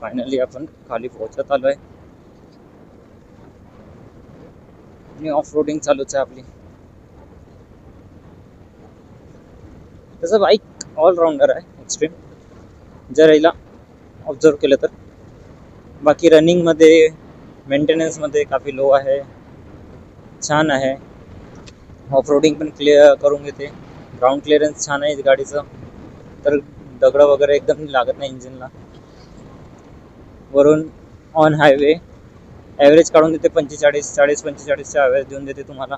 Finally आपण खाली पोहोचत आलोय आणि ऑफ रोडिंग चालूच आहे आपली. तसं बाईक ऑलराऊंडर आहे एक्स्ट्रीम, जर याला ऑब्झर्व केलं तर. बाकी रनिंगमध्ये मेंटेनन्समध्ये काफ़ी लो आहे, छान आहे. ऑफ रोडिंग पण क्लिअर करून घेते. ग्राउंड क्लिअरन्स छान आहे गाडीचं, तर दगड वगैरे एकदम लागत नाही इंजिनला. वरून ऑन हायवे ॲव्हरेज काढून देते 45-45चा ॲव्हरेज देऊन देते तुम्हाला.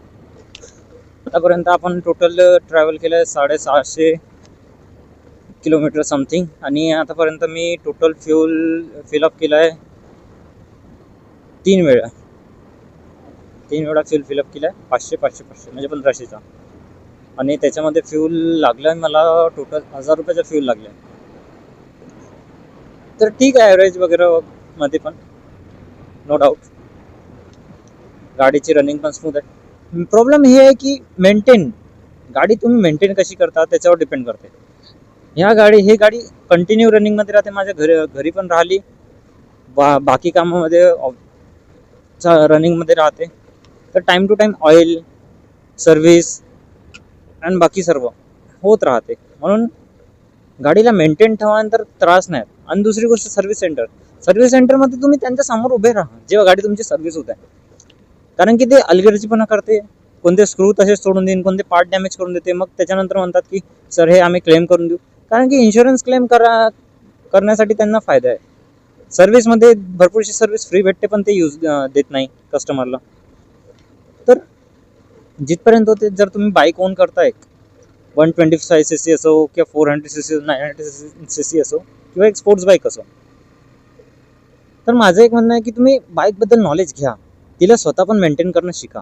आतापर्यंत आपण टोटल ट्रॅव्हल केलं आहे 650 किलोमीटर समथिंग, आणि आतापर्यंत मी टोटल फ्यूल फिलअप केलं आहे 3 वेळा फ्यूल फिलअप केलं आहे. 500 म्हणजे 1500चा. आणि त्याच्यामध्ये फ्यूल लागलं आहे मला टोटल 1000 रुपयाचा फ्यूल लागला आहे. तर ठीक आहे, ॲव्हरेज वगैरे मध्ये पण नो डाऊट. गाडीची रनिंग पण स्मूथ आहे. प्रॉब्लेम हे आहे की गाडी तुम्ही मेंटेन कशी करता त्याच्यावर डिपेंड करते. ही गाडी कंटिन्यू रनिंगमध्ये राहते. माझ्या घरी पण राहिली, बाकी कामामध्ये रनिंगमध्ये राहते. तर time to time oil service आणि बाकी सर्व होत राहते. म्हणून गाडीला मेंटेन ठेवल्यानंतर त्रास नाही. आणि दुसरी गोष्ट, सर्व्हिस सेंटरमध्ये तुम्ही त्यांच्या समोर उभे राहा जेव्हा गाडी तुमची सर्व्हिस होत आहे. कारण की ते अलगर्जीपणा करते, कोणते स्क्रू तसेच सोडून देईन, कोणते पार्ट डॅमेज करून देते. मग त्याच्यानंतर म्हणतात की सर हे आम्ही क्लेम करून देऊ. कारण की इन्शुरन्स क्लेम करण्यासाठी त्यांना फायदा आहे. सर्व्हिसमध्ये भरपूरशी सर्व्हिस फ्री भेटते, पण ते देत नाही कस्टमरला. तर जिथपर्यंत होते, जर तुम्ही बाईक ओन करताय 125cc असो किंवा 400cc 900cc असो किंवा एक स्पोर्ट्स बाईक असो, तर माझं एक म्हणणं आहे की तुम्ही बाईकबद्दल नॉलेज घ्या, तिला स्वतः पण मेंटेन करणं शिका.